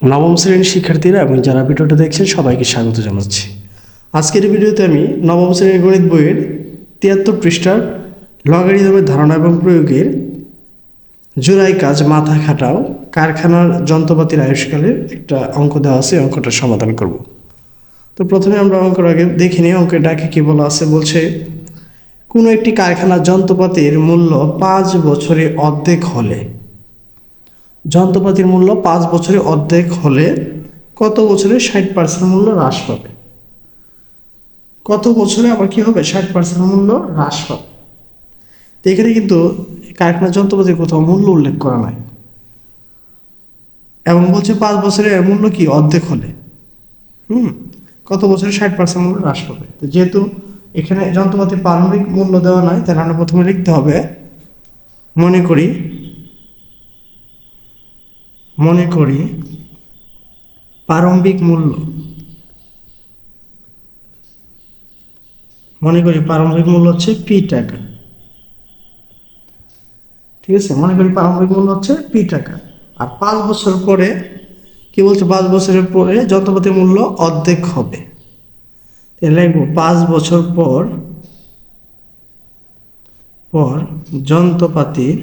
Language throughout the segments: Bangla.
নবম শ্রেণীর শিক্ষার্থীরা এবং যারা ভিডিওটা দেখছেন সবাইকে স্বাগত জানাচ্ছি। আজকের ভিডিওতে আমি নবম শ্রেণীর গণিত বইয়ের ৭৩ পৃষ্ঠার লগারিদমের ধারণা এবং প্রয়োগের জোড়াই কাজ মাথা খাটাও কারখানার যন্ত্রপাতির আবিষ্কারের একটা অঙ্ক দেওয়া আছে, অঙ্কটা সমাধান করব। তো প্রথমে আমরা অঙ্কের আগে দেখে নিই অঙ্কের ডাকে কী বলা আছে। বলছে কোনো একটি কারখানার যন্ত্রপাতির মূল্য ৫ বছরে অর্ধেক হলে, যন্ত্রপাতির মূল্য ৫ বছরে অর্ধেক হলে কত বছরে ৬০% মূল্য হ্রাস পাবে? কত বছরে আবার কি হবে? ৬০% মূল্য হ্রাস পাবে। তো এখানে কিন্তু কারখানার যন্ত্রপাতির কোথাও মূল্য উল্লেখ করা নাই এবং বলছে ৫ বছরে এর মূল্য কি অর্ধেক হলে কত বছরে ৬০% মূল্য হ্রাস পাবে। তো যেহেতু এখানে যন্ত্রপাতির প্রারম্ভিক মূল্য দেওয়া নাই, তাহলে আমরা প্রথমে লিখতে হবে মনে করি প্রারম্ভিক মূল্য। মনে করি প্রারম্ভিক মূল্য হচ্ছে পি টাকা। ঠিক আছে, মনে করি প্রারম্ভিক মূল্য হচ্ছে পি টাকা। আর ৫ বছর পরে কি বলছে? ৫ বছরের পরে যন্ত্রপাতির মূল্য অর্ধেক হবে। লিখবো ৫ বছর পর যন্ত্রপাতির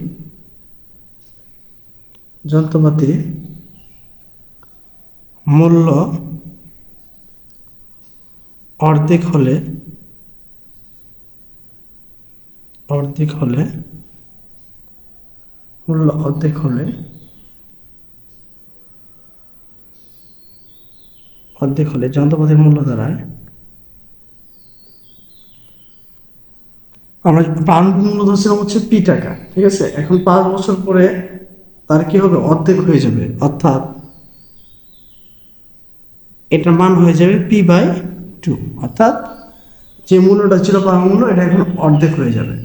মূল্য অর্ধেক হলে যন্ত্রপাতির মূল্য দাঁড়ায়, আমরা প্রারম্ভিক মূল্য ধরছিলাম হচ্ছে পি টাকা। ঠিক আছে, এখন ৫ বছর পরে তার কি হবে? অর্ধেক হয়ে যাবে, অর্থাৎ এটার মান হয়ে যাবে p/2, অর্থাৎ যে মূল্যটা ছিল প্রারম্ভিক মূল্য এটা এখন অর্ধেক হয়ে যাবে।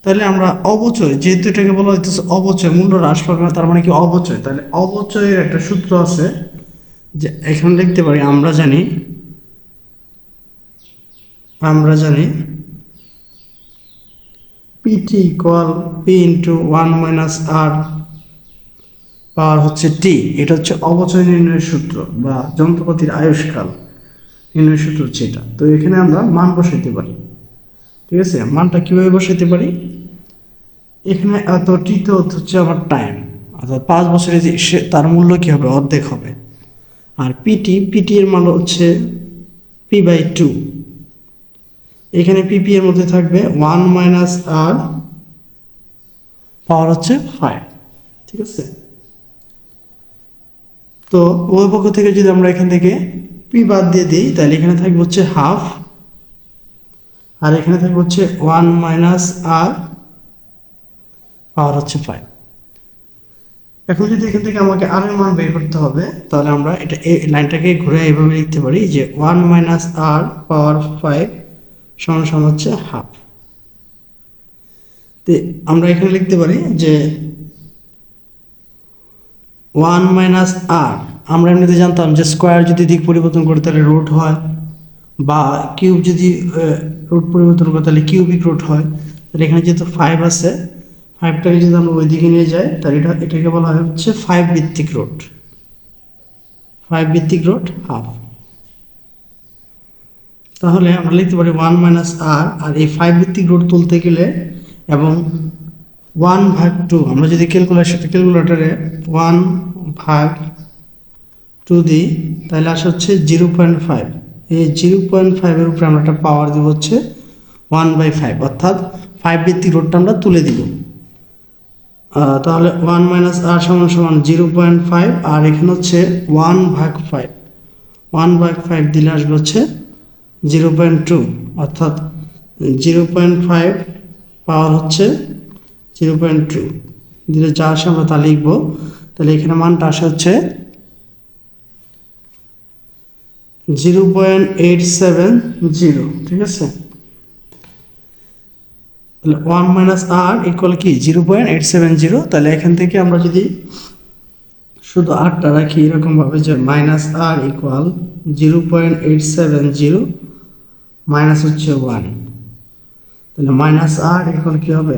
তাহলে আমরা অবচয়, যেহেতু এটাকে বলা হইতেছে অবচয়, মূল্য হ্রাস পাবে না, তার মানে কি অবচয়। তাহলে অবচয়ের একটা সূত্র আছে, যে এখানে লিখতে পারি আমরা জানি P T equal P into 1 - r power হচ্ছে টি। এটা হচ্ছে অবচয় নির্ণয়ের সূত্র বা যন্ত্রপাতির আয়ুষ্কাল নির্ণয়ের সূত্র হচ্ছে এটা। তো এখানে আমরা মান বসাইতে পারি। ঠিক আছে, মানটা কীভাবে বসাইতে পারি? এখানে এত টিতে হচ্ছে আমার টাইম, অর্থাৎ 5 বছরে যে তার মূল্য কী হবে? অর্ধেক হবে। আর পিটি এর মান হচ্ছে p/2। এখানে পিপি এর মধ্যে থাকবে 1 - r পাওয়ার হচ্ছে 5। ঠিক আছে, তো উভয় পক্ষ থেকে যদি আমরা এখান থেকে পি বাদ দিয়ে দিই, তাহলে এখানে থাকবে হচ্ছে হাফ, আর এখানে থাকবে হচ্ছে 1 - r পাওয়ার হচ্ছে 5। এখন যদি এখান থেকে আমাকে আর এর মান বের করতে হবে, তাহলে আমরা এটা এই লাইনটাকে ঘুরে এইভাবে লিখতে পারি যে 1 - r পাওয়ার 5 সমান হচ্ছে হাফ। তো আমরা এখানে লিখতে পারি যে 1 - r, আমরা এমনিতে জানতাম যে স্কোয়ার যদি দিক পরিবর্তন করে তাহলে রুট হয়, বা কিউব যদি রুট পরিবর্তন করে তাহলে কিউবিক রুট হয়। তাহলে এখানে যেহেতু 5 আছে, 5টাকে যদি আমরা ওই দিকে নিয়ে যাই, তাহলে এটাকে বলা হয় হচ্ছে 5 ভিত্তিক রুট হাফ। তাহলে আমরা লিখতে পারি 1 - r, আর এই 5 ভিত্তিক রুট তুলতে গেলে এবং 1/2 আমরা যদি ক্যালকুলেটরে 1/2 দিই, তাহলে আসে হচ্ছে 0.5। এই 0.5 এর উপরে আমরা একটা পাওয়ার দিব হচ্ছে 1/5, অর্থাৎ 5 ভিত্তিক রুটটা আমরা তুলে দিব। তাহলে 1 - r সমান 0.5, আর এখানে হচ্ছে 1/5। 1/5 দিলে আসবে হচ্ছে 0.2, অর্থাৎ 0.5 পাওয়ার হচ্ছে 0.2 দিলে যা আসে আমরা তা লিখব। তাহলে এখানে মানটা আসে হচ্ছে 0.870। ঠিক আছে, তাহলে 1 - r ইকুয়াল কি 0.870। তাহলে এখান থেকে আমরা যদি শুধু আরটা রাখি এরকমভাবে যে -r ইকুয়াল 0.870 মাইনাস হচ্ছে 1, তাহলে -r ইকুয়াল কী হবে?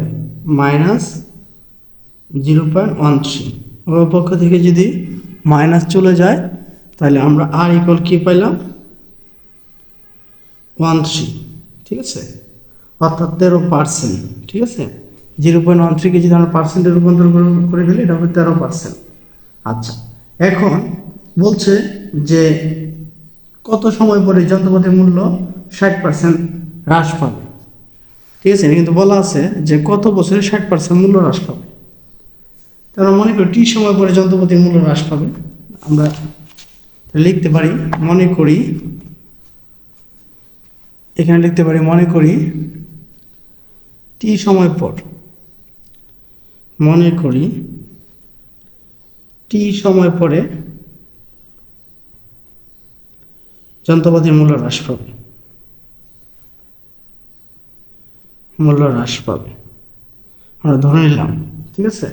-0.13। উভয় পক্ষ থেকে যদি মাইনাস চলে যায়, তাহলে আমরা আর ইকুয়াল কি পাইলাম 13, ঠিক আছে, অর্থাৎ 13%, ঠিক আছে। 0.13কে যদি আমরা পার্সেন্টে রূপান্তর করে ফেলি এটা হবে 13%। আচ্ছা, এখন বলছে যে কত সময় পরে যন্ত্রপাতির মূল্য 60% হ্রাস পাবে, ঠিক আছে। কিন্তু বলা আছে যে কত বছরে 60% মূল্য হ্রাস পাবে। তারা মনে করি টি সময় পরে যন্ত্রপাতির মূল্য হ্রাস পাবে। আমরা লিখতে পারি মনে করি, এখানে লিখতে পারি মনে করি টি সময় পর, মনে করি টি সময় পরে যন্ত্রপাতির মূল্য হ্রাস পাবে, মূল্য হ্রাস পাবে আমরা ধরে নিলাম, ঠিক আছে।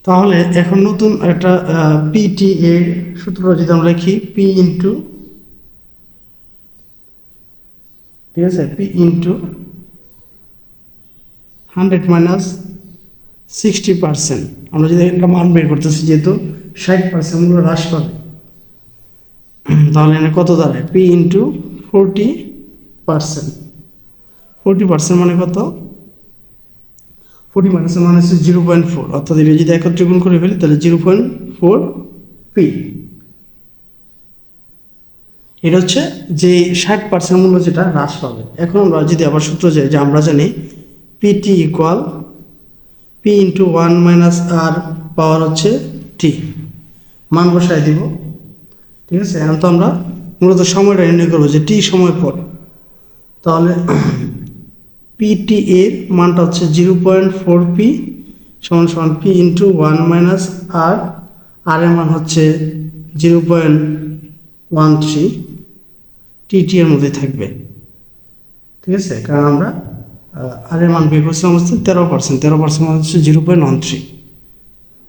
তাহলে এখন নতুন একটা পিটি এর সূত্র যদি আমরা লিখি পি ইন্টু, ঠিক আছে, পি ইন্টু 100 মাইনাস 60%। আমরা যদি একটা মান বের করতেছি, যেহেতু 60% মূল্য হ্রাস পাবে, তাহলে এখানে কত দাঁড়ায় পি ইন্টু 40%। 40% মানে কত? 40 মানে হচ্ছে 0.4, অর্থাৎ এটা যদি একত্রে গুণ করে ফেলি তাহলে 0.4 পি। এটা হচ্ছে যে 60% মূল্য যেটা হ্রাস পাবে। এখন আমরা যদি আবার সূত্র যাই, যে আমরা জানি P T equal P into 1 minus R power হচ্ছে টি, মান বসায় দিব, ঠিক আছে। এখন তো আমরা মূলত সময়টা নির্ণয় করবো যে টি সময় পর, তাহলে পিটি এর মানটা হচ্ছে 0.4 পি সমান সমান পি ইন্টু 1 মাইনাস আর, আর এর মান হচ্ছে 0.13, টি এর মধ্যে থাকবে, ঠিক আছে। কারণ আমরা আর এর মান বের করছিলাম অবস্থায় 13%, 13% মানে হচ্ছে 0.13।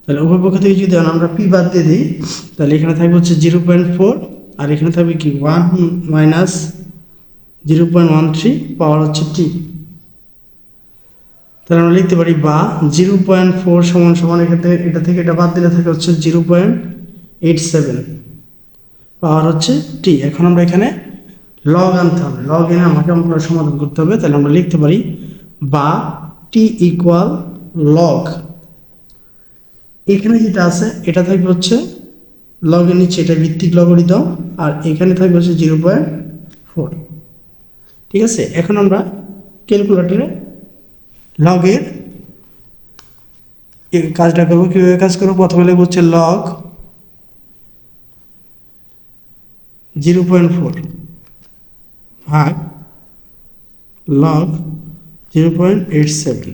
তাহলে উভয় পক্ষ থেকে যদি আমরা পি বাদ দিয়ে দিই, তাহলে এখানে থাকবে হচ্ছে 0.4, আর এখানে থাকবে কি 1 মাইনাস 0.13 পাওয়ার হচ্ছে টি। তাহলে আমরা লিখতে পারি বা 0.4 সমান সমান এটা থেকে এটা বাদ দিলে থাকে হচ্ছে 0.87 পাওয়ার হচ্ছে টি। এখন আমরা এখানে লগ আনতে হবে, লগ এনে আমাকে আমরা সমাধান করতে হবে। তাহলে আমরা লিখতে পারি বা টি ইকুয়াল লগ, এখানে যেটা আছে এটা থাকবে হচ্ছে লগের নিচে এটা ভিত্তিক লগারিদম, আর এখানে থাকবে হচ্ছে 0.4, ঠিক আছে। এখন আমরা ক্যালকুলেটরে লগের কাজটা করবো। কীভাবে কাজ করবো? প্রথমে লিখবো হচ্ছে লগ 0.4 ভাগ লগ 0.87,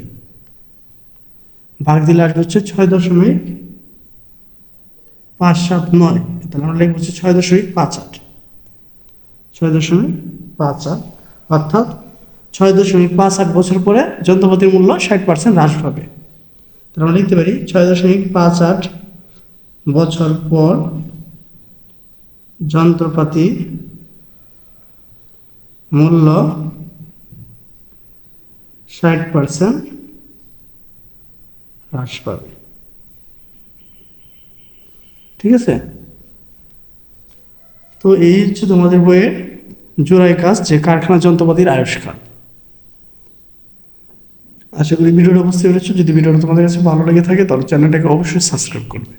ভাগ দিলে আসবে হচ্ছে 6.579। তাহলে আমরা লিখবো হচ্ছে 6.58, 6.58, অর্থাৎ 6.58 বছর পরে যন্ত্রপাতির মূল্য 60% হ্রাস পাবে। তাহলে আমরা লিখতে পারি 6.58 বছর পর যন্ত্রপাতির মূল্য 60% হ্রাস পাবে, ঠিক আছে। তো এই হচ্ছে তোমাদের বইয়ের জোড়াই কাজ, যে কারখানা যন্ত্রপাতির আবিষ্কার। আশা করি ভিডিওটা বুঝতে পেরেছো। যদি ভিডিওটা তোমাদের কাছে ভালো লেগে থাকে তাহলে চ্যানেলটাকে অবশ্যই সাবস্ক্রাইব করবে।